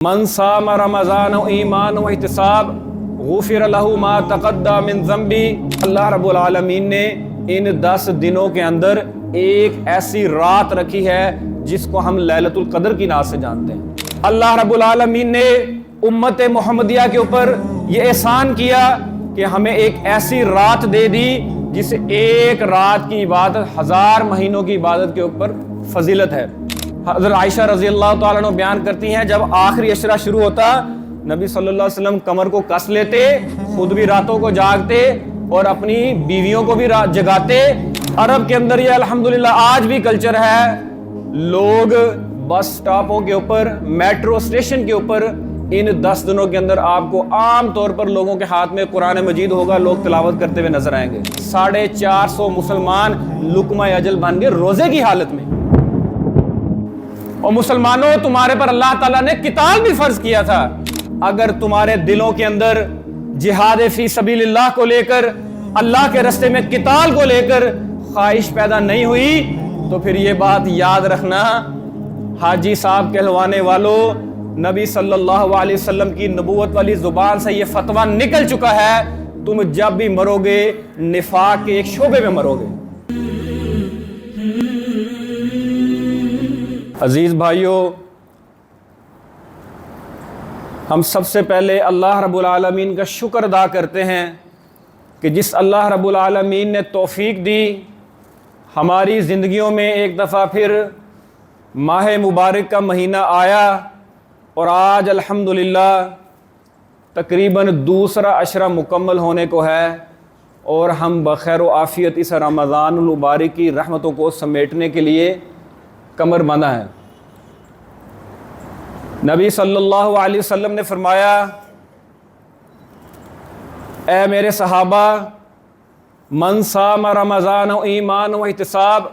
من صام رمضان ایمان و احتساب غفر لہ ما تقدم من ذنبی۔ اللہ رب العالمین نے ان 10 دنوں کے اندر ایک ایسی رات رکھی ہے جس کو ہم لیلۃ القدر کی نام سے جانتے ہیں۔ اللہ رب العالمین نے امت محمدیہ کے اوپر یہ احسان کیا کہ ہمیں ایک ایسی رات دے دی جس ایک رات کی عبادت 1000 مہینوں کی عبادت کے اوپر فضیلت ہے۔ حضرت عائشہ رضی اللہ تعالیٰ عنہ بیان کرتی ہیں جب آخری عشرہ شروع ہوتا نبی صلی اللہ علیہ وسلم کمر کو کس لیتے، خود بھی راتوں کو جاگتے اور اپنی بیویوں کو بھی جگاتے۔ عرب کے اندر یہ الحمدللہ آج بھی کلچر ہے، لوگ بس سٹاپوں کے اوپر، میٹرو اسٹیشن کے اوپر ان 10 دنوں کے اندر آپ کو عام طور پر لوگوں کے ہاتھ میں قرآن مجید ہوگا، لوگ تلاوت کرتے ہوئے نظر آئیں گے۔ 450 مسلمان لقمہ اجل بن گئے روزے کی حالت میں۔ اور مسلمانوں، تمہارے پر اللہ تعالیٰ نے قتال بھی فرض کیا تھا۔ اگر تمہارے دلوں کے اندر جہاد فی سبیل اللہ کو لے کر، اللہ کے راستے میں قتال کو لے کر خواہش پیدا نہیں ہوئی تو پھر یہ بات یاد رکھنا، حاجی صاحب کہلوانے والوں، نبی صلی اللہ علیہ وسلم کی نبوت والی زبان سے یہ فتویٰ نکل چکا ہے، تم جب بھی مرو گے نفاق کے ایک شعبے میں مرو گے۔ عزیز بھائیو، ہم سب سے پہلے اللہ رب العالمین کا شکر ادا کرتے ہیں کہ جس اللہ رب العالمین نے توفیق دی، ہماری زندگیوں میں ایک دفعہ پھر ماہ مبارک کا مہینہ آیا اور آج الحمدللہ تقریباً دوسرا عشرہ مکمل ہونے کو ہے اور ہم بخیر و عافیت اس رمضان المبارک کی رحمتوں کو سمیٹنے کے لیے کمر بندھا ہے۔ نبی صلی اللہ علیہ وسلم نے فرمایا، اے میرے صحابہ، من صام رمضان ایمان و احتساب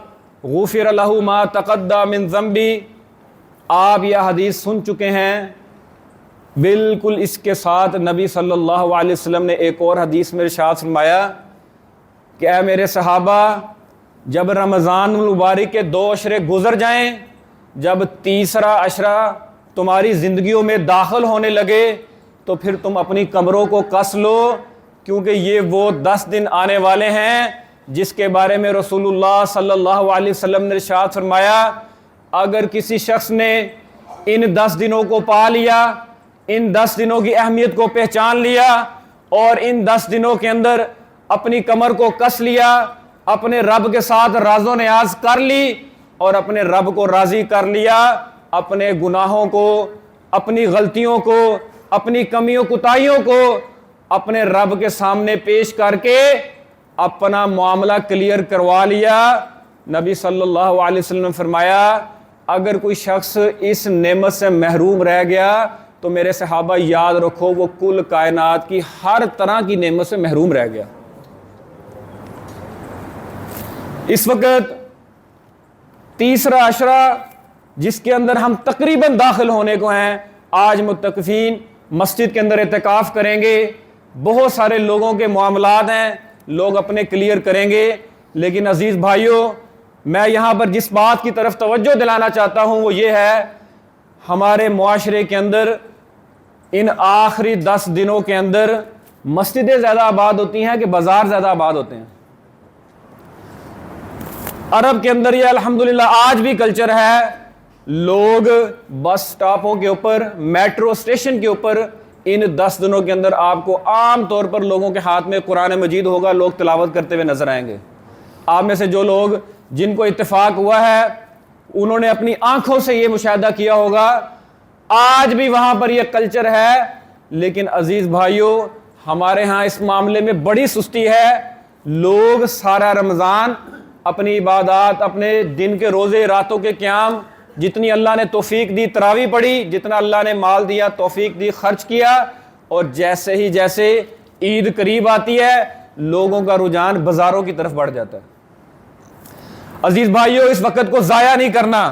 غفر لہ ما تقدم من ذنبی۔ آپ یہ حدیث سن چکے ہیں۔ بالکل اس کے ساتھ نبی صلی اللہ علیہ وسلم نے ایک اور حدیث میں ارشاد فرمایا کہ اے میرے صحابہ، جب رمضان المبارک کے 2 عشرے گزر جائیں، جب تیسرا عشرہ تمہاری زندگیوں میں داخل ہونے لگے تو پھر تم اپنی کمروں کو کس لو، کیونکہ یہ وہ 10 دن آنے والے ہیں جس کے بارے میں رسول اللہ صلی اللہ علیہ وسلم نے ارشاد فرمایا، اگر کسی شخص نے ان 10 دنوں کو پا لیا، ان 10 دنوں کی اہمیت کو پہچان لیا اور ان 10 دنوں کے اندر اپنی کمر کو کس لیا، اپنے رب کے ساتھ راز و نیاز کر لی اور اپنے رب کو راضی کر لیا، اپنے گناہوں کو، اپنی غلطیوں کو، اپنی کمیوں کوتاہیوں کو اپنے رب کے سامنے پیش کر کے اپنا معاملہ کلیئر کروا لیا، نبی صلی اللہ علیہ وسلم نے فرمایا اگر کوئی شخص اس نعمت سے محروم رہ گیا تو میرے صحابہ یاد رکھو وہ کل کائنات کی ہر طرح کی نعمت سے محروم رہ گیا۔ اس وقت تیسرا عشرہ جس کے اندر ہم تقریباً داخل ہونے کو ہیں، آج متقفین مسجد کے اندر اعتکاف کریں گے، بہت سارے لوگوں کے معاملات ہیں، لوگ اپنے کلیئر کریں گے، لیکن عزیز بھائیوں، میں یہاں پر جس بات کی طرف توجہ دلانا چاہتا ہوں وہ یہ ہے، ہمارے معاشرے کے اندر ان آخری 10 دنوں کے اندر مسجدیں زیادہ آباد ہوتی ہیں کہ بازار زیادہ آباد ہوتے ہیں؟ عرب کے اندر یہ الحمدللہ آج بھی کلچر ہے، لوگ بس سٹاپوں کے اوپر، میٹرو اسٹیشن کے اوپر ان 10 دنوں کے اندر آپ کو عام طور پر لوگوں کے ہاتھ میں قرآن مجید ہوگا، لوگ تلاوت کرتے ہوئے نظر آئیں گے۔ آپ میں سے جو لوگ جن کو اتفاق ہوا ہے انہوں نے اپنی آنکھوں سے یہ مشاہدہ کیا ہوگا، آج بھی وہاں پر یہ کلچر ہے، لیکن عزیز بھائیوں ہمارے ہاں اس معاملے میں بڑی سستی ہے۔ لوگ سارا رمضان اپنی عبادات، اپنے دن کے روزے، راتوں کے قیام، جتنی اللہ نے توفیق دی تراویح پڑھی، جتنا اللہ نے مال دیا توفیق دی خرچ کیا، اور جیسے عید قریب آتی ہے لوگوں کا رجحان بازاروں کی طرف بڑھ جاتا ہے۔ عزیز بھائیوں، اس وقت کو ضائع نہیں کرنا۔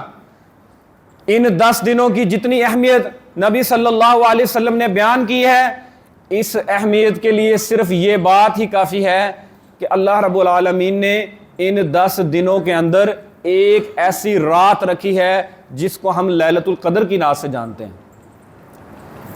ان 10 دنوں کی جتنی اہمیت نبی صلی اللہ علیہ وسلم نے بیان کی ہے، اس اہمیت کے لیے صرف یہ بات ہی کافی ہے کہ اللہ رب العالمین نے ان 10 دنوں کے اندر ایک ایسی رات رکھی ہے جس کو ہم لیلۃ القدر کی نام سے جانتے ہیں۔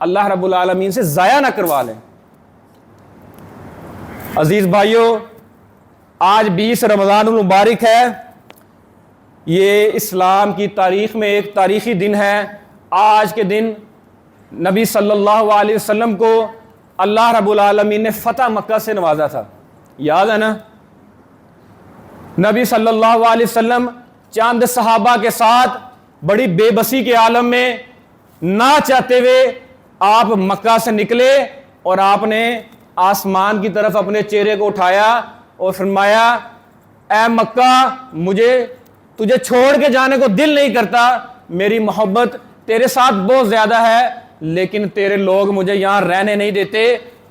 اللہ رب العالمین سے ضائع نہ کروا لیں۔ عزیز بھائیوں، آج 20 رمضان المبارک ہے، یہ اسلام کی تاریخ میں ایک تاریخی دن ہے۔ آج کے دن نبی صلی اللہ علیہ وسلم کو اللہ رب العالمین نے فتح مکہ سے نوازا تھا، یاد ہے نا؟ نبی صلی اللہ علیہ وسلم چاند صحابہ کے ساتھ بڑی بے بسی کے عالم میں نہ چاہتے ہوئے آپ مکہ سے نکلے، اور آپ نے آسمان کی طرف اپنے چہرے کو اٹھایا اور فرمایا، اے مکہ، مجھے تجھے چھوڑ کے جانے کو دل نہیں کرتا، میری محبت تیرے ساتھ بہت زیادہ ہے، لیکن تیرے لوگ مجھے یہاں رہنے نہیں دیتے۔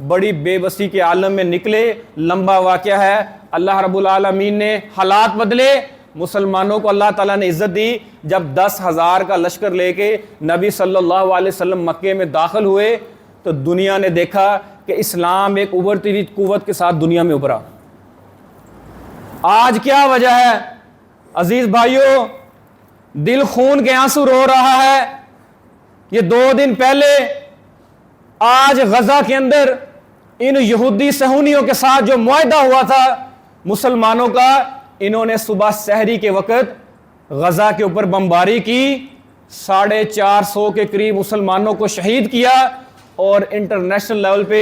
بڑی بے بسی کے عالم میں نکلے، لمبا واقعہ ہے۔ اللہ رب العالمین نے حالات بدلے، مسلمانوں کو اللہ تعالیٰ نے عزت دی۔ جب 10,000 کا لشکر لے کے نبی صلی اللہ علیہ وسلم مکے میں داخل ہوئے تو دنیا نے دیکھا کہ اسلام ایک ابھرتی ہوئی قوت کے ساتھ دنیا میں ابھرا۔ آج کیا وجہ ہے عزیز بھائیوں؟ دل خون کے آنسو رو رہا ہے۔ یہ 2 دن پہلے آج غزہ کے اندر ان یہودی صہیونیوں کے ساتھ جو معاہدہ ہوا تھا مسلمانوں کا، انہوں نے صبح سحری کے وقت غزہ کے اوپر بمباری کی، 450 کے قریب مسلمانوں کو شہید کیا، اور انٹرنیشنل لیول پہ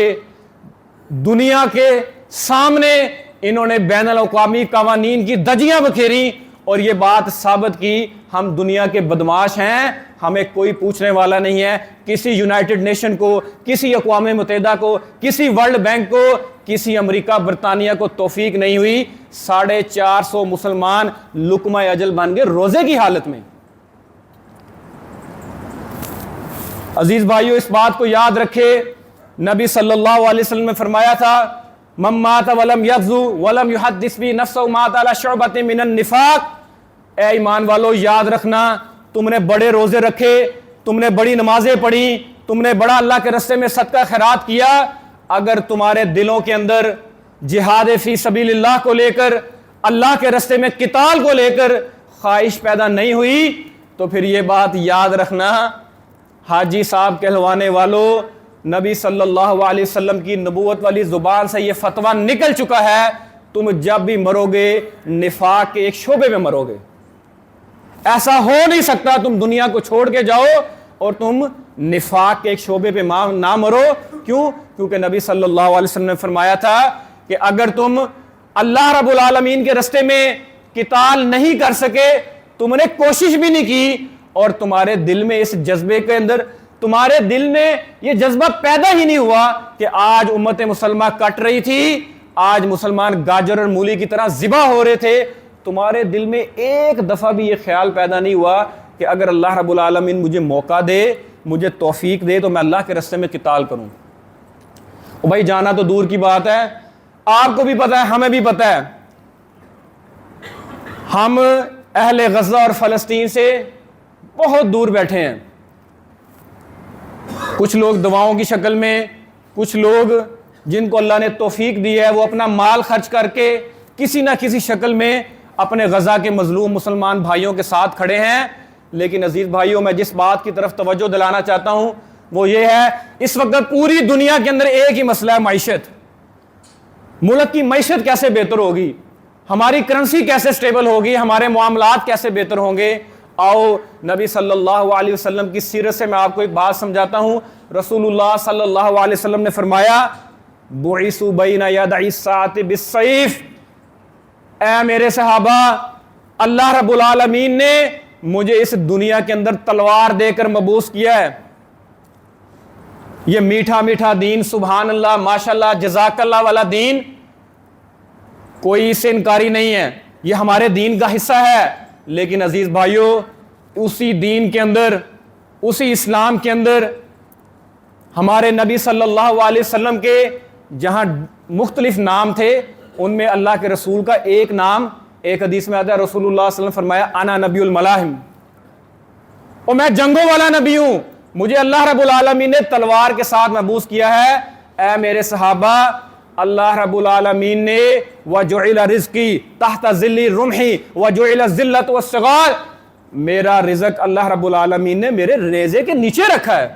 دنیا کے سامنے انہوں نے بین الاقوامی قوانین کی دھجیاں بکھیری، اور یہ بات ثابت کی ہم دنیا کے بدماش ہیں، ہمیں کوئی پوچھنے والا نہیں ہے۔ کسی یونائٹڈ نیشن کو، کسی اقوام متحدہ کو، کسی ورلڈ بینک کو، کسی امریکہ برطانیہ کو توفیق نہیں ہوئی۔ 450 مسلمان لقمہ اجل بن گئے روزے کی حالت میں۔ عزیز بھائیو، اس بات کو یاد رکھے، نبی صلی اللہ علیہ وسلم نے فرمایا تھا، من مات ولم یغزو ولم یحدث بی نفسہ مات علی شعبۃ من النفاق۔ اے ایمان والو، یاد رکھنا، تم نے بڑے روزے رکھے، تم نے بڑی نمازیں پڑھی، تم نے بڑا اللہ کے راستے میں صدقہ خیرات کیا، اگر تمہارے دلوں کے اندر جہاد فی سبیل اللہ کو لے کر، اللہ کے راستے میں قتال کو لے کر خواہش پیدا نہیں ہوئی، تو پھر یہ بات یاد رکھنا، حاجی صاحب کہلوانے والوں، نبی صلی اللہ علیہ وسلم کی نبوت والی زبان سے یہ فتویٰ نکل چکا ہے، تم جب بھی مرو گے نفاق کے ایک شعبے میں مرو گے۔ ایسا ہو نہیں سکتا تم دنیا کو چھوڑ کے جاؤ اور تم نفاق کے ایک شعبے پہ نہ مرو۔ کیوں؟ کیونکہ نبی صلی اللہ علیہ وسلم نے فرمایا تھا کہ اگر تم اللہ رب العالمین کے راستے میں قتال نہیں کر سکے، تم نے کوشش بھی نہیں کی، اور تمہارے دل میں اس جذبے کے اندر، تمہارے دل میں یہ جذبہ پیدا ہی نہیں ہوا کہ آج امت مسلمہ کٹ رہی تھی، آج مسلمان گاجر اور مولی کی طرح ذبح ہو رہے تھے، تمہارے دل میں ایک دفعہ بھی یہ خیال پیدا نہیں ہوا کہ اگر اللہ رب العالمین مجھے موقع دے، مجھے توفیق دے، تو میں اللہ کے راستے میں قتال کروں۔ بھائی جانا تو دور کی بات ہے، آپ کو بھی پتہ ہے، ہمیں بھی پتہ ہے، ہم اہل غزہ اور فلسطین سے بہت دور بیٹھے ہیں۔ کچھ لوگ دعاؤں کی شکل میں، کچھ لوگ جن کو اللہ نے توفیق دی ہے، وہ اپنا مال خرچ کر کے کسی نہ کسی شکل میں اپنے غزہ کے مظلوم مسلمان بھائیوں کے ساتھ کھڑے ہیں۔ لیکن عزیز بھائیوں، میں جس بات کی طرف توجہ دلانا چاہتا ہوں وہ یہ ہے، اس وقت پوری دنیا کے اندر ایک ہی مسئلہ ہے، معیشت۔ ملک کی معیشت کیسے بہتر ہوگی، ہماری کرنسی کیسے سٹیبل ہوگی، ہمارے معاملات کیسے بہتر ہوں گے۔ آؤ نبی صلی اللہ علیہ وسلم کی سیرت سے میں آپ کو ایک بات سمجھاتا ہوں۔ رسول اللہ صلی اللہ علیہ وسلم نے فرمایا، بعثوا بین یدی الساعۃ بالسیف۔ اے میرے صحابہ، اللہ رب العالمین نے مجھے اس دنیا کے اندر تلوار دے کر مبعوث کیا ہے۔ یہ میٹھا میٹھا دین، سبحان اللہ، ماشاءاللہ، جزاک اللہ والا دین، کوئی اس سے انکاری نہیں ہے، یہ ہمارے دین کا حصہ ہے۔ لیکن عزیز بھائیوں، اسی دین کے اندر، اسی اسلام کے اندر ہمارے نبی صلی اللہ علیہ وسلم کے جہاں مختلف نام تھے، ان میں اللہ کے رسول کا ایک نام، ایک حدیث میں آتا ہے، رسول اللہ صلی اللہ علیہ وسلم فرمایا، انا نبی الملاحم، اور میں جنگوں والا نبی ہوں، مجھے اللہ رب العالمین نے تلوار کے ساتھ مبعوث کیا ہے۔ اے میرے صحابہ، اللہ رب العالمین نے وَجُعِلَ رِزْقِي تَحْتَ ظِلِّ رُمْحِ وَجُعِلَ الذِّلَّةُ وَالصِّغَارُ، میرا رزق اللہ رب العالمین نے میرے ریزے کے نیچے رکھا ہے۔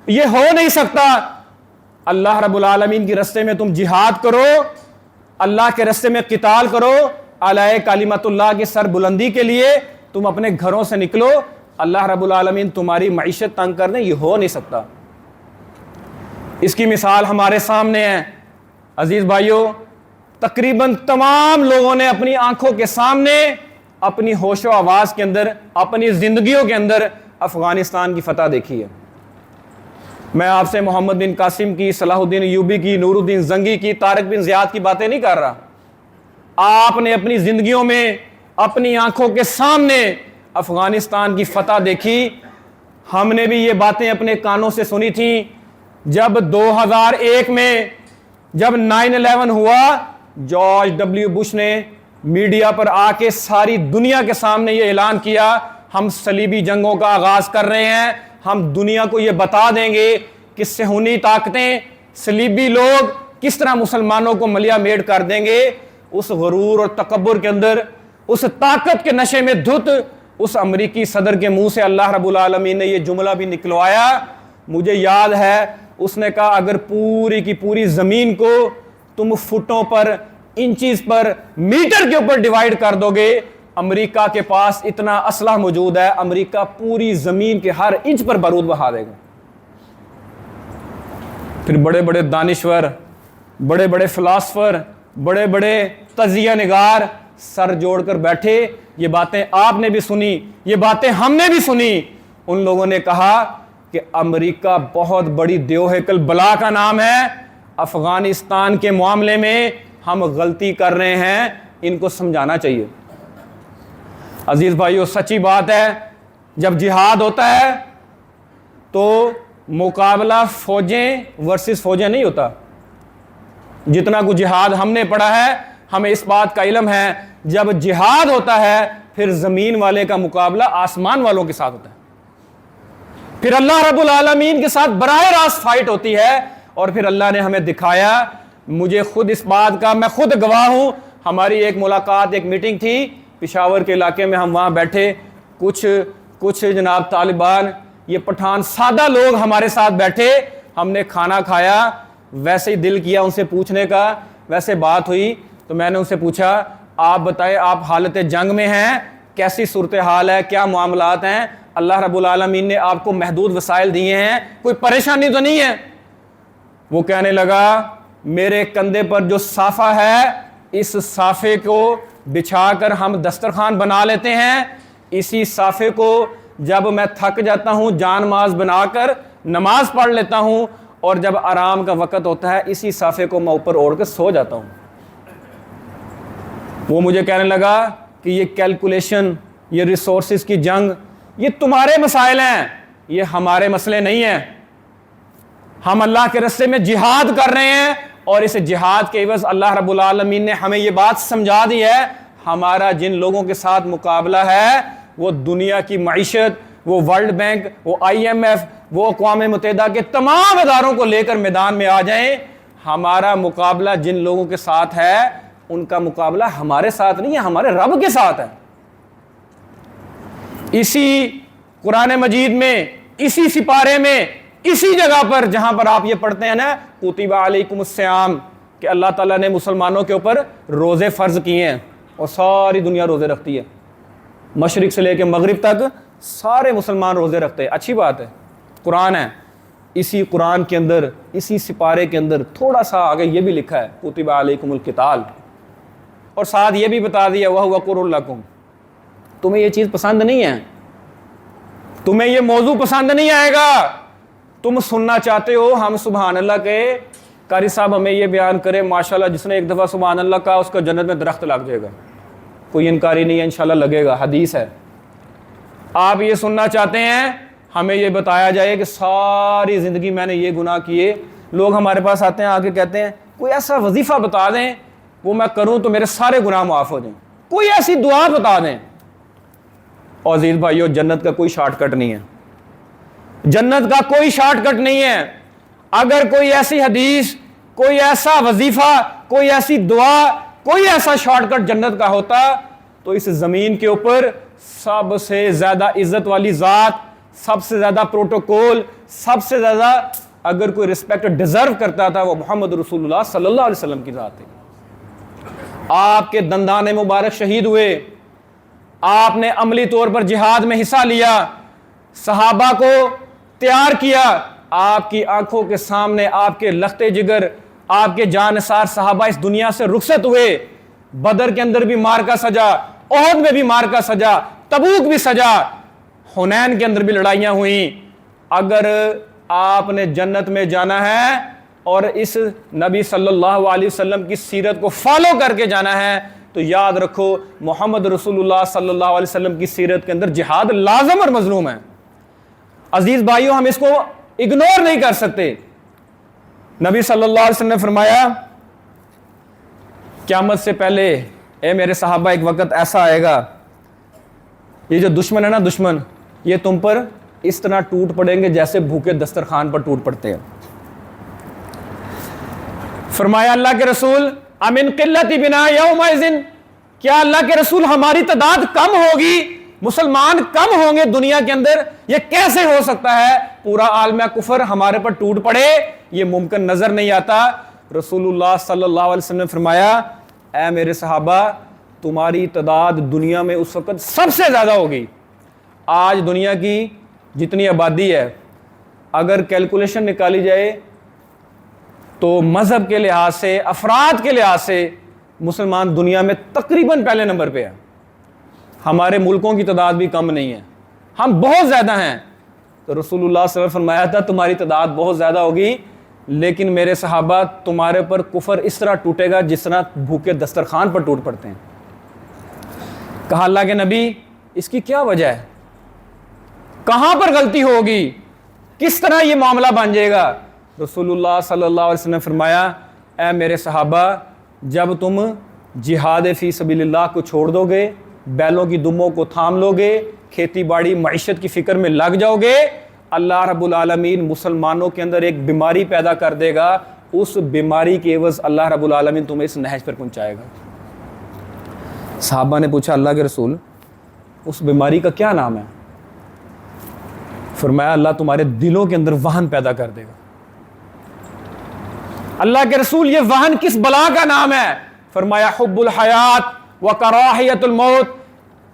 یہ ہو نہیں سکتا. اللہ رب العالمین کے راستے میں تم جہاد کرو, اللہ کے راستے میں قتال کرو, علیہ کلمت اللہ کی سر بلندی کے لیے تم اپنے گھروں سے نکلو. اللہ رب العالمین تمہاری معیشت تنگ کر دیں, یہ ہو نہیں سکتا. اس کی مثال ہمارے سامنے ہے. عزیز بھائیوں, تقریباً تمام لوگوں نے اپنی آنکھوں کے سامنے, اپنی ہوش و آواز کے اندر, اپنی زندگیوں کے اندر افغانستان کی فتح دیکھی ہے. میں آپ سے محمد بن قاسم کی, صلاح الدین ایوبی کی, نور الدین زنگی کی, طارق بن زیاد کی باتیں نہیں کر رہا. آپ نے اپنی زندگیوں میں اپنی آنکھوں کے سامنے افغانستان کی فتح دیکھی. ہم نے بھی یہ باتیں اپنے کانوں سے سنی تھیں. جب 2001 میں جب 9/11 ہوا, جارج ڈبلیو بش نے میڈیا پر آ کے ساری دنیا کے سامنے یہ اعلان کیا, ہم صلیبی جنگوں کا آغاز کر رہے ہیں. ہم دنیا کو یہ بتا دیں گے کہ صہیونی طاقتیں, صلیبی لوگ کس طرح مسلمانوں کو ملیا میٹ کر دیں گے. اس غرور اور تکبر کے اندر, اس طاقت کے نشے میں دھت اس امریکی صدر کے منہ سے اللہ رب العالمین نے یہ جملہ بھی نکلوایا. مجھے یاد ہے اس نے کہا, اگر پوری کی پوری زمین کو تم فٹوں پر, انچیز پر, میٹر کے اوپر ڈیوائیڈ کر دو گے, امریکہ کے پاس اتنا اسلحہ موجود ہے, امریکہ پوری زمین کے ہر انچ پر بارود بہا دے گا. پھر بڑے بڑے دانشور, بڑے بڑے فلاسفر, بڑے بڑے تجزیہ نگار سر جوڑ کر بیٹھے. یہ باتیں آپ نے بھی سنی, یہ باتیں ہم نے بھی سنی. ان لوگوں نے کہا کہ امریکہ بہت بڑی دیوہیکل بلا کا نام ہے, افغانستان کے معاملے میں ہم غلطی کر رہے ہیں, ان کو سمجھانا چاہیے. عزیز بھائیو, سچی بات ہے, جب جہاد ہوتا ہے تو مقابلہ فوجیں ورسز فوجیں نہیں ہوتا. جتنا کچھ جہاد ہم نے پڑھا ہے, ہمیں اس بات کا علم ہے, جب جہاد ہوتا ہے پھر زمین والے کا مقابلہ آسمان والوں کے ساتھ ہوتا ہے. پھر اللہ رب العالمین کے ساتھ براہ راست فائٹ ہوتی ہے. اور پھر اللہ نے ہمیں دکھایا, مجھے خود اس بات کا, میں خود گواہ ہوں. ہماری ایک ملاقات, ایک میٹنگ تھی پشاور کے علاقے میں, ہم وہاں بیٹھے, کچھ جناب طالبان, یہ پٹھان سادہ لوگ ہمارے ساتھ بیٹھے. ہم نے کھانا کھایا, ویسے ہی دل کیا ان سے پوچھنے کا, ویسے بات ہوئی تو میں نے ان سے پوچھا, آپ بتائیں آپ حالت جنگ میں ہیں, کیسی صورتحال ہے, کیا معاملات ہیں, اللہ رب العالمین نے آپ کو محدود وسائل دیے ہیں, کوئی پریشانی تو نہیں ہے؟ وہ کہنے لگا, میرے کندھے پر جو صافہ ہے, اس صافے کو بچھا کر ہم دسترخوان بنا لیتے ہیں. اسی صافے کو جب میں تھک جاتا ہوں جان ماز بنا کر نماز پڑھ لیتا ہوں, اور جب آرام کا وقت ہوتا ہے اسی صافے کو میں اوپر اوڑھ کر سو جاتا ہوں. وہ مجھے کہنے لگا کہ یہ کیلکولیشن, یہ ریسورسز کی جنگ, یہ تمہارے مسائل ہیں, یہ ہمارے مسئلے نہیں ہیں. ہم اللہ کے راستے میں جہاد کر رہے ہیں, اور اس جہاد کے عوض اللہ رب العالمین نے ہمیں یہ بات سمجھا دی ہے, ہمارا جن لوگوں کے ساتھ مقابلہ ہے وہ دنیا کی معیشت, وہ ورلڈ بینک, وہ IMF, وہ اقوام متحدہ کے تمام اداروں کو لے کر میدان میں آ جائیں. ہمارا مقابلہ جن لوگوں کے ساتھ ہے ان کا مقابلہ ہمارے ساتھ نہیں ہے, ہمارے رب کے ساتھ ہے. اسی قرآن مجید میں, اسی سپارے میں, اسی جگہ پر جہاں پر آپ یہ پڑھتے ہیں نا, کتب علیکم الصیام, کہ اللہ تعالیٰ نے مسلمانوں کے اوپر روزے فرض کیے ہیں, اور ساری دنیا روزے رکھتی ہے, مشرق سے لے کے مغرب تک سارے مسلمان روزے رکھتے ہیں. اچھی بات ہے, قرآن ہے. اسی قرآن کے اندر, اسی سپارے کے اندر تھوڑا سا آگے یہ بھی لکھا ہے, کتب علیکم القتال, اور ساتھ یہ بھی بتا دیا وَهُوَ قُرٌ لَكُمْ. تمہیں یہ چیز پسند نہیں ہے, تمہیں یہ موضوع پسند نہیں آئے گا, تم سننا چاہتے ہو ہم سبحان اللہ کے قاری صاحب ہمیں یہ بیان کرے, ماشاءاللہ جس نے ایک دفعہ سبحان اللہ کہا اس کو جنت میں درخت لگ جائے گا, کوئی انکاری نہیں ہے, انشاءاللہ لگے گا, حدیث ہے. آپ یہ سننا چاہتے ہیں ہمیں یہ بتایا جائے کہ ساری زندگی میں نے یہ گناہ کیے. لوگ ہمارے پاس آتے ہیں, آگے کہتے ہیں کوئی ایسا وظیفہ بتا دیں وہ میں کروں تو میرے سارے گناہ معاف ہو جائیں, کوئی ایسی دعا بتا دیں. اور عزیز بھائیو, جنت کا کوئی شارٹ کٹ نہیں ہے, جنت کا کوئی شارٹ کٹ نہیں ہے. اگر کوئی ایسی حدیث, کوئی ایسا وظیفہ, کوئی ایسی دعا, کوئی ایسا شارٹ کٹ جنت کا ہوتا تو اس زمین کے اوپر سب سے زیادہ عزت والی ذات, سب سے زیادہ پروٹوکول, سب سے زیادہ اگر کوئی رسپیکٹ ڈیزرو کرتا تھا وہ محمد رسول اللہ صلی اللہ علیہ وسلم کی ذات ہے۔ آپ کے دندان مبارک شہید ہوئے، آپ نے عملی طور پر جہاد میں حصہ لیا، صحابہ کو تیار کیا، آپ کی آنکھوں کے سامنے آپ کے لختے جگر، آپ کے جانثار صحابہ اس دنیا سے رخصت ہوئے۔ بدر کے اندر بھی مارکا سجا، احد میں بھی مارکا سجا، تبوک بھی سجا، حنین کے اندر بھی لڑائیاں ہوئیں۔ اگر آپ نے جنت میں جانا ہے اور اس نبی صلی اللہ علیہ وسلم کی سیرت کو فالو کر کے جانا ہے تو یاد رکھو محمد رسول اللہ صلی اللہ علیہ وسلم کی سیرت کے اندر جہاد لازم اور مظلوم ہے۔ عزیز بھائیوں، ہم اس کو اگنور نہیں کر سکتے۔ نبی صلی اللہ علیہ وسلم نے فرمایا قیامت سے پہلے اے میرے صحابہ ایک وقت ایسا آئے گا، یہ جو دشمن ہے نا، دشمن یہ تم پر اس طرح ٹوٹ پڑیں گے جیسے بھوکے دسترخوان پر ٹوٹ پڑتے ہیں۔ فرمایا اللہ کے رسول امن قلت بنا یومئذ، کیا اللہ کے رسول ہماری تعداد کم ہوگی، مسلمان کم ہوں گے دنیا کے اندر؟ یہ کیسے ہو سکتا ہے؟ پورا عالمہ کفر ہمارے پر ٹوٹ پڑے، یہ ممکن نظر نہیں آتا۔ رسول اللہ صلی اللہ علیہ وسلم نے فرمایا اے میرے صحابہ تمہاری تعداد دنیا میں اس وقت سب سے زیادہ ہوگی۔ آج دنیا کی جتنی آبادی ہے اگر کیلکولیشن نکالی جائے تو مذہب کے لحاظ سے، افراد کے لحاظ سے مسلمان دنیا میں تقریباً پہلے نمبر پہ ہے۔ ہمارے ملکوں کی تعداد بھی کم نہیں ہے، ہم بہت زیادہ ہیں۔ تو رسول اللہ صلی اللہ علیہ وسلم فرمایا تھا تمہاری تعداد بہت زیادہ ہوگی، لیکن میرے صحابہ تمہارے پر کفر اس طرح ٹوٹے گا جس طرح بھوکے دسترخوان پر ٹوٹ پڑتے ہیں۔ کہا اللہ کے نبی اس کی کیا وجہ ہے؟ کہاں پر غلطی ہوگی؟ کس طرح یہ معاملہ بن جائے گا؟ رسول اللہ صلی اللہ علیہ وسلم نے فرمایا اے میرے صحابہ جب تم جہاد فی سبیل اللہ کو چھوڑ دو گے، بیلوں کی دموں کو تھام لو گے، کھیتی باڑی معیشت کی فکر میں لگ جاؤ گے، اللہ رب العالمین مسلمانوں کے اندر ایک بیماری پیدا کر دے گا، اس بیماری کے عوض اللہ رب العالمین تمہیں اس نہج پر پہنچائے گا۔ صحابہ نے پوچھا اللہ کے رسول اس بیماری کا کیا نام ہے؟ فرمایا اللہ تمہارے دلوں کے اندر وہن پیدا کر دے گا۔ اللہ کے رسول یہ وہن کس بلا کا نام ہے؟ فرمایا حب الحیات و کراہیت الموت۔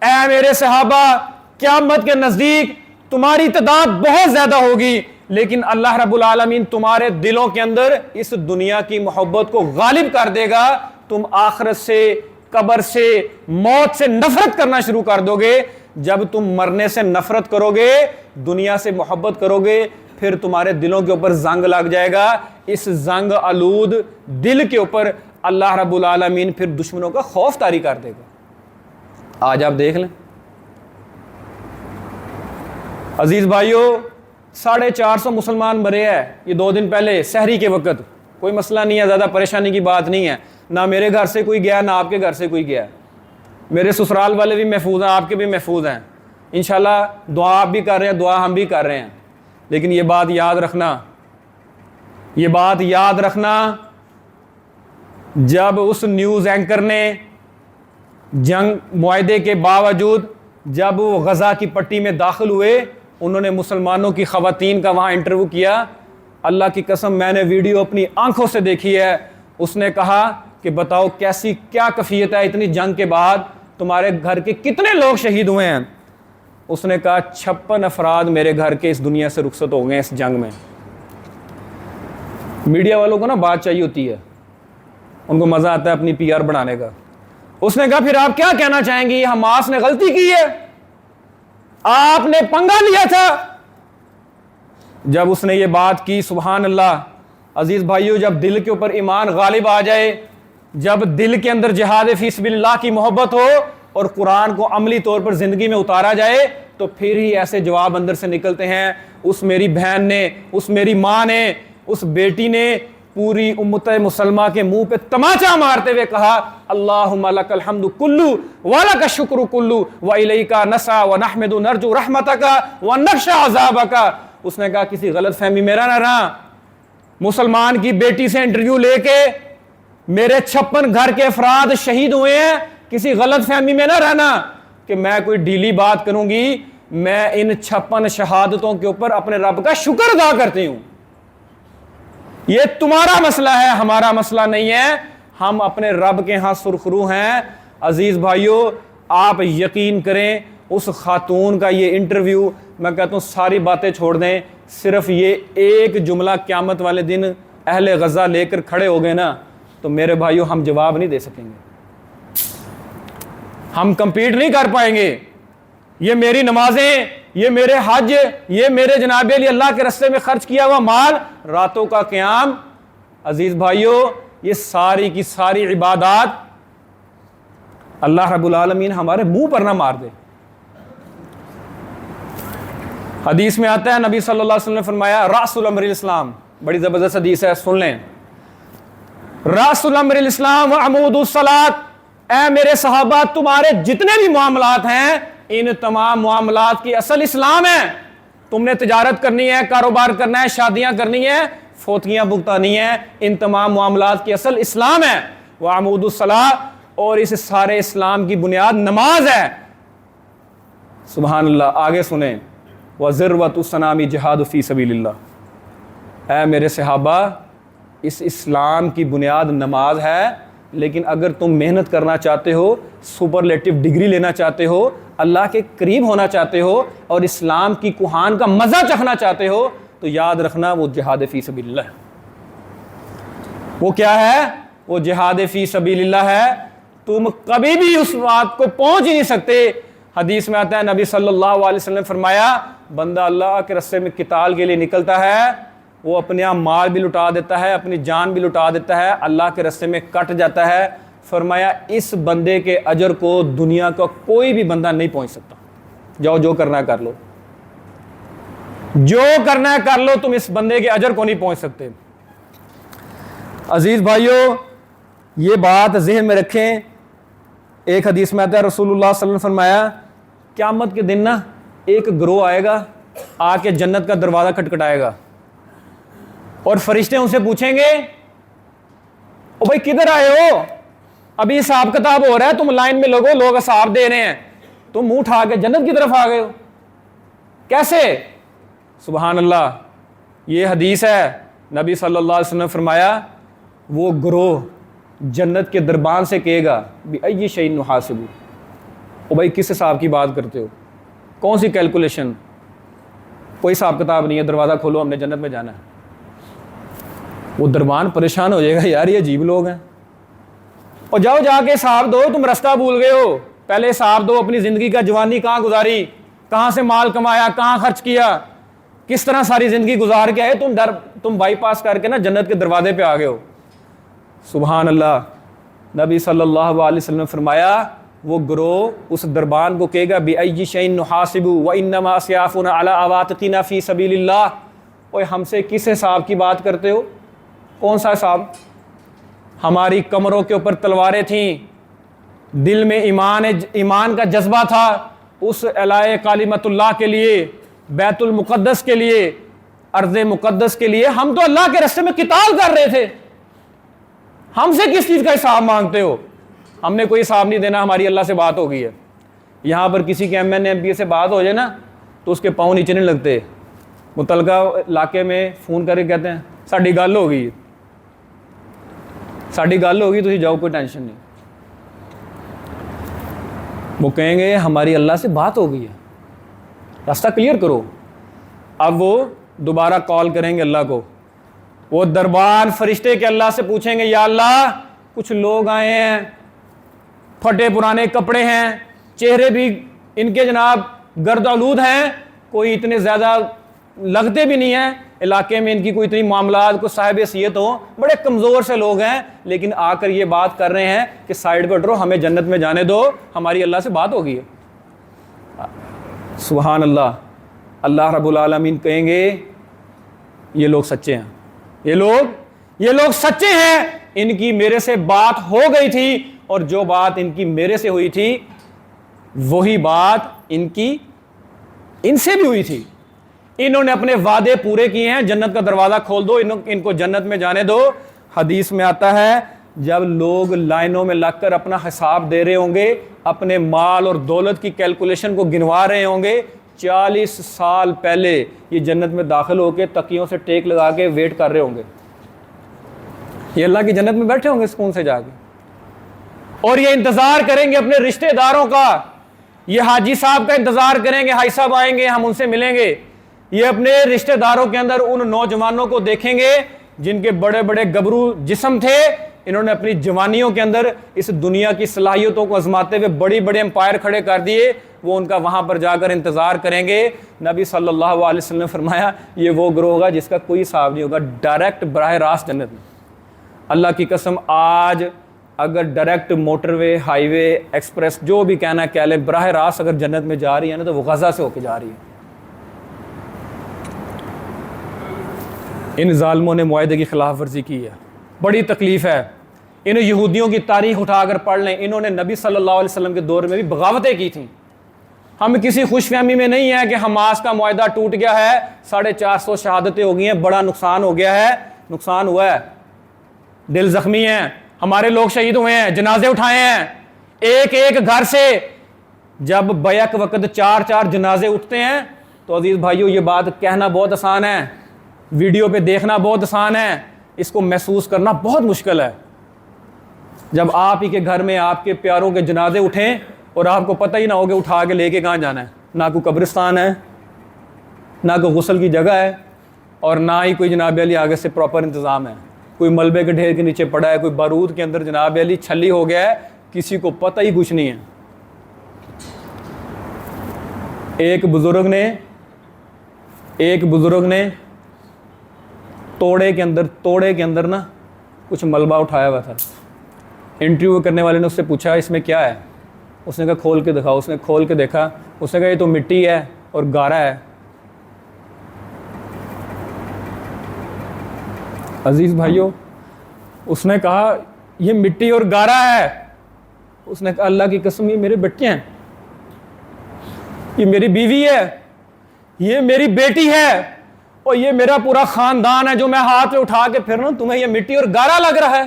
اے میرے صحابہ قیامت کے نزدیک تمہاری تعداد بہت زیادہ ہوگی، لیکن اللہ رب العالمین تمہارے دلوں کے اندر اس دنیا کی محبت کو غالب کر دے گا، تم آخرت سے، قبر سے، موت سے نفرت کرنا شروع کر دو گے۔ جب تم مرنے سے نفرت کرو گے، دنیا سے محبت کرو گے، پھر تمہارے دلوں کے اوپر زنگ لگ جائے گا۔ اس زنگ آلود دل کے اوپر اللہ رب العالمین پھر دشمنوں کا خوف طاری کر دے گا۔ آج آپ دیکھ لیں عزیز بھائیوں 450 مسلمان مرے ہیں یہ 2 دن پہلے سحری کے وقت۔ کوئی مسئلہ نہیں ہے، زیادہ پریشانی کی بات نہیں ہے، نہ میرے گھر سے کوئی گیا نہ آپ کے گھر سے کوئی گیا، میرے سسرال والے بھی محفوظ ہیں، آپ کے بھی محفوظ ہیں، انشاءاللہ دعا آپ بھی کر رہے ہیں، دعا ہم بھی کر رہے ہیں۔ لیکن یہ بات یاد رکھنا، یہ بات یاد رکھنا جب اس نیوز اینکر نے جنگ معاہدے کے باوجود جب وہ غزہ کی پٹی میں داخل ہوئے، انہوں نے مسلمانوں کی خواتین کا وہاں انٹرویو کیا، اللہ کی قسم میں نے ویڈیو اپنی آنکھوں سے دیکھی ہے۔ اس نے کہا کہ بتاؤ کیسی کیا کیفیت ہے، اتنی جنگ کے بعد تمہارے گھر کے کتنے لوگ شہید ہوئے ہیں؟ اس نے کہا 56 افراد میرے گھر کے اس دنیا سے رخصت ہو گئے اس جنگ میں۔ میڈیا والوں کو نا بات چاہیے ہوتی ہے، ان کو مزہ آتا ہے اپنی پی آر بڑھانے کا۔ اس نے کہا پھر آپ کیا کہنا چاہیں گی؟ حماس نے غلطی کی ہے، آپ نے پنگا لیا تھا۔ جب اس نے یہ بات کی سبحان اللہ عزیز بھائیو، جب دل کے اوپر ایمان غالب آ جائے، جب دل کے اندر جہاد فی سبیل اللہ کی محبت ہو اور قرآن کو عملی طور پر زندگی میں اتارا جائے، تو پھر ہی ایسے جواب اندر سے نکلتے ہیں۔ اس میری بہن نے، اس میری ماں نے، اس بیٹی نے پوری امت مسلمہ کے منہ پہ تماچا مارتے ہوئے کہا اللہم لک الحمد کلو ولک الشکر کلو والیک نسعی ونحمد نرجو رحمتک ونخشی عذابک۔ اس نے کہا کسی غلط فہمی میرا نہ رہا، مسلمان کی بیٹی سے انٹرویو لے کے میرے 56 گھر کے افراد شہید ہوئے ہیں، کسی غلط فہمی میں نہ رہنا کہ میں کوئی ڈھیلی بات کروں گی میں ان 56 شہادتوں کے اوپر اپنے رب کا شکر ادا کرتی ہوں. یہ تمہارا مسئلہ ہے, ہمارا مسئلہ نہیں ہے. ہم اپنے رب کے ہاں سرخرو ہیں. عزیز بھائیوں, آپ یقین کریں اس خاتون کا یہ انٹرویو, میں کہتا ہوں ساری باتیں چھوڑ دیں, صرف یہ ایک جملہ قیامت والے دن اہل غزہ لے کر کھڑے ہو گئے نا, تو میرے بھائیوں ہم جواب نہیں دے سکیں گے, ہم کمپیٹ نہیں کر پائیں گے. یہ میری نمازیں, یہ میرے حج, یہ میرے جناب علی اللہ کے راستے میں خرچ کیا ہوا مال, راتوں کا قیام, عزیز بھائیوں یہ ساری کی ساری عبادات اللہ رب العالمین ہمارے منہ پر نہ مار دے. حدیث میں آتا ہے نبی صلی اللہ علیہ وسلم نے فرمایا رأس الامر الاسلام, بڑی زبردست حدیث ہے, سن لیں. رأس الامر الاسلام وعمود الصلاۃ, اے میرے صحابہ تمہارے جتنے بھی معاملات ہیں ان تمام معاملات کی اصل اسلام ہے. تم نے تجارت کرنی ہے, کاروبار کرنا ہے, شادیاں کرنی ہے, فوتیاں بھگتانی ہیں, ان تمام معاملات کی اصل اسلام ہے. وعمود الصلاۃ, اور اس سارے اسلام کی بنیاد نماز ہے. سبحان اللہ. آگے سنیں. وَذِرْوَةُ السَّنَامِ جِہَادُ فِي سَبِيلِ اللَّهِ, اے میرے صحابہ اس اسلام کی بنیاد نماز ہے, لیکن اگر تم محنت کرنا چاہتے ہو, سپرلیٹو ڈگری لینا چاہتے ہو, اللہ کے قریب ہونا چاہتے ہو اور اسلام کی کوہان کا مزہ چکھنا چاہتے ہو, تو یاد رکھنا وہ جہاد فی سبیل اللہ ہے. وہ کیا ہے؟ وہ جہاد فی سبیل اللہ ہے. تم کبھی بھی اس بات کو پہنچ ہی نہیں سکتے. حدیث میں آتا ہے نبی صلی اللہ علیہ وسلم نے فرمایا بندہ اللہ کے راستے میں قتال کے لیے نکلتا ہے, وہ اپنے مال بھی لٹا دیتا ہے, اپنی جان بھی لٹا دیتا ہے, اللہ کے راستے میں کٹ جاتا ہے. فرمایا اس بندے کے اجر کو دنیا کا کوئی بھی بندہ نہیں پہنچ سکتا. جاؤ جو کرنا ہے کر لو, جو کرنا ہے کر لو, تم اس بندے کے اجر کو نہیں پہنچ سکتے. عزیز بھائیوں یہ بات ذہن میں رکھیں. ایک حدیث میں آتا ہے رسول اللہ صلی اللہ علیہ وسلم نے فرمایا قیامت کے دن نا ایک گروہ آئے گا, آ کے جنت کا دروازہ کھٹکھٹائے گا, اور فرشتے ان سے پوچھیں گے او بھائی کدھر آئے ہو, ابھی حساب کتاب ہو رہا ہے, تم لائن میں لگو, لوگ حساب دے رہے ہیں, تم منہ اٹھا کے جنت کی طرف آ گئے ہو, کیسے؟ سبحان اللہ. یہ حدیث ہے, نبی صلی اللہ علیہ وسلم نے فرمایا وہ گروہ جنت کے دربان سے کہے گا بِأَيِّ شَيْءٍ نُحَاسِبُ, او بھائی کس حساب کی بات کرتے ہو, کون سی کیلکولیشن, کوئی حساب کتاب نہیں ہے, دروازہ کھولو ہم نے جنت میں جانا ہے. وہ دربان پریشان ہو جائے گا, یار یہ عجیب لوگ ہیں, اور جاؤ جا کے حساب دو, تم رستہ بھول گئے ہو, پہلے حساب دو اپنی زندگی کا, جوانی کہاں گزاری, کہاں سے مال کمایا, کہاں خرچ کیا, کس طرح ساری زندگی گزار کے آئے, تم بائی پاس کر کے نا جنت کے دروازے پہ آ گئے ہو. سبحان اللہ. نبی صلی اللہ علیہ وسلم نے فرمایا وہ گروہ اس دربان کو کہے گا بِأَيِّ شَيْءٍ نُحَاسِبُ وَإِنَّمَا أَسْيَافُنَا عَلَىٰ عَوَاتِقِنَا فِي سَبِيلِ اللَّهِ, اوے ہم سے کس حساب کی بات کرتے ہو, کون سا حساب؟ ہماری کمروں کے اوپر تلواریں تھیں, دل میں ایمان کا جذبہ تھا, اس اعلیٰ کلمت اللہ کے لیے, بیت المقدس کے لیے, ارض مقدس کے لیے, ہم تو اللہ کے راستے میں قتال کر رہے تھے, ہم سے کس چیز کا حساب مانگتے ہو؟ ہم نے کوئی حساب نہیں دینا, ہماری اللہ سے بات ہو گئی ہے. یہاں پر کسی کے ایم پی سے بات ہو جائے نا تو اس کے پاؤں نیچے نہیں لگتے, متعلقہ علاقے میں فون کر کے کہتے ہیں ساڈی گل ہو گئی, ساڈی گل ہو گئی, تسی جاؤ کوئی ٹینشن نہیں. وہ کہیں گے ہماری اللہ سے بات ہو گئی ہے, راستہ کلیئر کرو. اب وہ دوبارہ کال کریں گے اللہ کو, وہ دربان فرشتے کے اللہ سے پوچھیں گے یا اللہ کچھ لوگ آئے ہیں, پھٹے پرانے کپڑے ہیں, چہرے بھی ان کے جناب گرد آلود ہیں, کوئی اتنے زیادہ لگتے بھی نہیں ہیں, علاقے میں ان کی کوئی اتنی معاملات کو صاحب حیثیت ہو, بڑے کمزور سے لوگ ہیں, لیکن آ کر یہ بات کر رہے ہیں کہ سائڈ پہ ڈرو, ہمیں جنت میں جانے دو, ہماری اللہ سے بات ہو گئی ہے. سبحان اللہ. اللہ رب العالمین کہیں گے یہ لوگ سچے ہیں, یہ لوگ سچے ہیں, ان کی میرے سے بات ہو گئی تھی, اور جو بات ان کی میرے سے ہوئی تھی وہی بات ان سے بھی ہوئی تھی. انہوں نے اپنے وعدے پورے کیے ہیں, جنت کا دروازہ کھول دو, ان کو جنت میں جانے دو. حدیث میں آتا ہے جب لوگ لائنوں میں لگ کر اپنا حساب دے رہے ہوں گے, اپنے مال اور دولت کی کیلکولیشن کو گنوا رہے ہوں گے, 40 سال پہلے یہ جنت میں داخل ہو کے تکیوں سے ٹیک لگا کے ویٹ کر رہے ہوں گے، یہ اللہ کی جنت میں بیٹھے ہوں گے سکون سے جا کے، اور یہ انتظار کریں گے اپنے رشتہ داروں کا، یہ حاجی صاحب کا انتظار کریں گے، حاجی صاحب آئیں گے ہم ان سے ملیں گے، یہ اپنے رشتہ داروں کے اندر ان نوجوانوں کو دیکھیں گے جن کے بڑے بڑے گبرو جسم تھے، انہوں نے اپنی جوانیوں کے اندر اس دنیا کی صلاحیتوں کو آزماتے ہوئے بڑی بڑے امپائر کھڑے کر دیے، وہ ان کا وہاں پر جا کر انتظار کریں گے۔ نبی صلی اللہ علیہ وسلم نے فرمایا یہ وہ گروہ ہوگا جس کا کوئی حساب نہیں ہوگا، ڈائریکٹ براہ راست جنت میں۔ اللہ کی قسم آج اگر ڈائریکٹ موٹر وے، ہائی وے، ایکسپریس، جو بھی کہنا ہے کہہ لیں، براہ راست اگر جنت میں جا رہی ہے نا تو وہ غزہ سے ہو کے جا رہی ہے۔ ان ظالموں نے معاہدے کی خلاف ورزی کی ہے، بڑی تکلیف ہے۔ انہیں یہودیوں کی تاریخ اٹھا کر پڑھ لیں، انہوں نے نبی صلی اللہ علیہ وسلم کے دور میں بھی بغاوتیں کی تھیں۔ ہم کسی خوش فہمی میں نہیں ہیں کہ حماس کا معاہدہ ٹوٹ گیا ہے، 450 شہادتیں ہو گئی ہیں، بڑا نقصان ہو گیا ہے، نقصان ہوا ہے، دل زخمی ہیں، ہمارے لوگ شہید ہوئے ہیں، جنازے اٹھائے ہیں، ایک ایک گھر سے جب بیک وقت 4 جنازے اٹھتے ہیں تو عزیز بھائیو یہ بات کہنا بہت آسان ہے، ویڈیو پہ دیکھنا بہت آسان ہے، اس کو محسوس کرنا بہت مشکل ہے۔ جب آپ ہی کے گھر میں آپ کے پیاروں کے جنازے اٹھیں اور آپ کو پتہ ہی نہ ہو کہ اٹھا کے لے کے کہاں جانا ہے، نہ کوئی قبرستان ہے، نہ کوئی غسل کی جگہ ہے، اور نہ ہی کوئی جناب علی آگے سے پراپر انتظام ہے، کوئی ملبے کے ڈھیر کے نیچے پڑا ہے، کوئی بارود کے اندر جناب علی چھلی ہو گیا ہے، کسی کو پتہ ہی کچھ نہیں ہے۔ ایک بزرگ نے توڑے کے اندر نا کچھ ملبہ اٹھایا ہوا تھا، انٹرویو کرنے والے نے اس سے پوچھا اس میں کیا ہے، اس نے کہا کھول کے دکھاؤ، اس نے کھول کے دیکھا، اس نے کہا یہ تو مٹی ہے اور گارا ہے۔ عزیز بھائیو اس نے کہا یہ مٹی اور گارا ہے، اس نے کہا اللہ کی قسم یہ میرے بچے ہیں، یہ میری بیوی ہے، یہ میری بیٹی ہے، اور یہ میرا پورا خاندان ہے جو میں ہاتھ پہ اٹھا کے پھر رہا ہوں، تمہیں یہ مٹی اور گارا لگ رہا ہے۔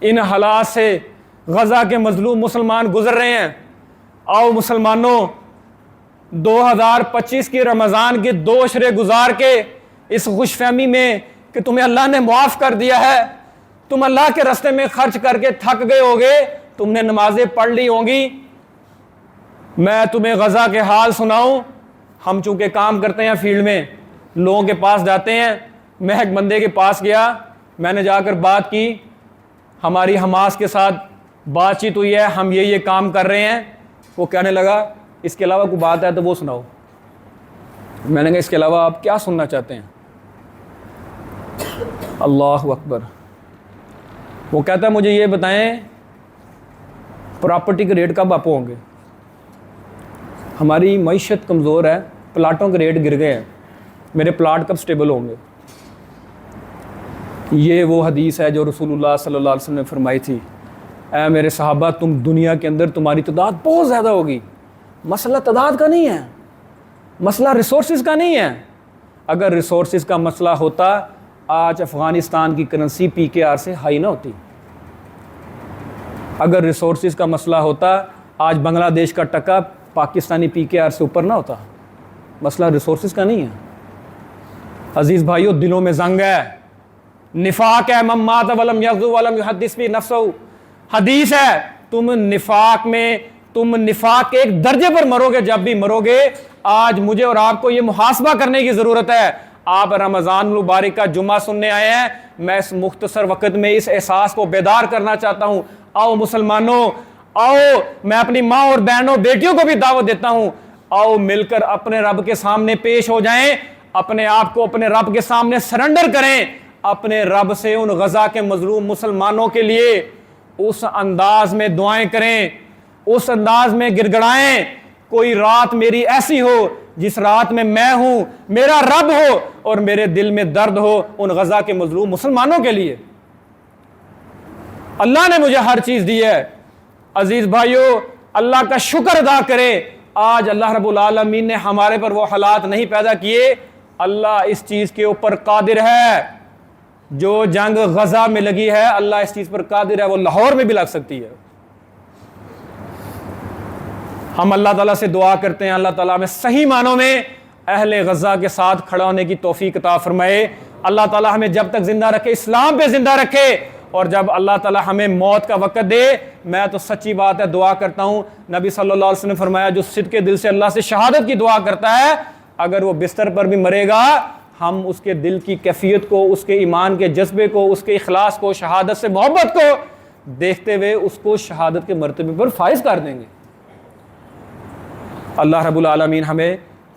ان حالات سے غزہ کے مظلوم مسلمان گزر رہے ہیں۔ آؤ مسلمانوں 2025 کی رمضان کے 2 عشرے گزار کے اس خوش فہمی میں کہ تمہیں اللہ نے معاف کر دیا ہے، تم اللہ کے راستے میں خرچ کر کے تھک گئے ہوگے، تم نے نمازیں پڑھ لی ہوں گی، میں تمہیں غزہ کے حال سناؤں۔ ہم چونکہ کام کرتے ہیں فیلڈ میں، لوگوں کے پاس جاتے ہیں، میں ایک بندے کے پاس گیا، میں نے جا کر بات کی، ہماری حماس کے ساتھ بات چیت ہوئی ہے، ہم یہ کام کر رہے ہیں۔ وہ کہنے لگا اس کے علاوہ کوئی بات ہے تو وہ سناؤ۔ میں نے کہا اس کے علاوہ آپ کیا سننا چاہتے ہیں؟ اللہ اکبر۔ وہ کہتا ہے مجھے یہ بتائیں پراپرٹی کے ریٹ کب اپ ہوں گے؟ ہماری معیشت کمزور ہے، پلاٹوں کے ریٹ گر گئے ہیں، میرے پلاٹ کب سٹیبل ہوں گے؟ یہ وہ حدیث ہے جو رسول اللہ صلی اللہ علیہ وسلم نے فرمائی تھی، اے میرے صحابہ تم دنیا کے اندر تمہاری تعداد بہت زیادہ ہوگی، مسئلہ تعداد کا نہیں ہے، مسئلہ ریسورسز کا نہیں ہے۔ اگر ریسورسز کا مسئلہ ہوتا آج افغانستان کی کرنسی PKR سے ہائی نہ ہوتی، اگر ریسورسز کا مسئلہ ہوتا آج بنگلہ دیش کا ٹکا پاکستانی PKR سے اوپر نہ ہوتا۔ مسئلہ ریسورسز کا نہیں ہے۔ عزیز بھائیو دلوں میں زنگ ہے، نفاق ہے، من مات ولم یغزو ولم یحدث بہ نفسہ، حدیث ہے تم نفاق کے ایک درجے پر مرو گے جب بھی مرو گے۔ آج مجھے اور آپ کو یہ محاسبہ کرنے کی ضرورت ہے۔ آپ رمضان المبارک کا جمعہ سننے آئے ہیں، میں اس مختصر وقت میں اس احساس کو بیدار کرنا چاہتا ہوں، آؤ مسلمانوں، آؤ میں اپنی ماں اور بہنوں بیٹیوں کو بھی دعوت دیتا ہوں، آؤ مل کر اپنے رب کے سامنے پیش ہو جائیں، اپنے آپ کو اپنے رب کے سامنے سرنڈر کریں، اپنے رب سے ان غزہ کے مظلوم مسلمانوں کے لیے اس انداز میں دعائیں کریں، اس انداز میں گڑگڑائیں۔ کوئی رات میری ایسی ہو جس رات میں ہوں، میرا رب ہو اور میرے دل میں درد ہو ان غزہ کے مظلوم مسلمانوں کے لیے۔ اللہ نے مجھے ہر چیز دی ہے۔ عزیز بھائیو اللہ کا شکر ادا کریں، آج اللہ رب العالمین نے ہمارے پر وہ حالات نہیں پیدا کیے۔ اللہ اس چیز کے اوپر قادر ہے، جو جنگ غزہ میں لگی ہے اللہ اس چیز پر قادر ہے، وہ لاہور میں بھی لگ سکتی ہے۔ ہم اللہ تعالیٰ سے دعا کرتے ہیں اللہ تعالیٰ ہمیں صحیح معنوں میں اہل غزہ کے ساتھ کھڑا ہونے کی توفیق عطا فرمائے. اللہ تعالیٰ ہمیں جب تک زندہ رکھے اسلام پہ زندہ رکھے, اور جب اللہ تعالیٰ ہمیں موت کا وقت دے, میں تو سچی بات ہے دعا کرتا ہوں, نبی صلی اللہ علیہ وسلم نے فرمایا جو صدق دل سے اللہ سے شہادت کی دعا کرتا ہے, اگر وہ بستر پر بھی مرے گا ہم اس کے دل کی کیفیت کو, اس کے ایمان کے جذبے کو, اس کے اخلاص کو, شہادت سے محبت کو دیکھتے ہوئے اس کو شہادت کے مرتبے پر فائز کر دیں گے. اللہ رب العالمین ہمیں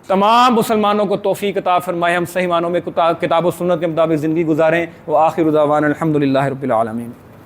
تمام مسلمانوں کو توفیق عطا فرمائے, ہم صحیح معنوں میں کتاب و سنت کے مطابق زندگی گزاریں. وآخر دعوانا الحمدللہ رب العالمین.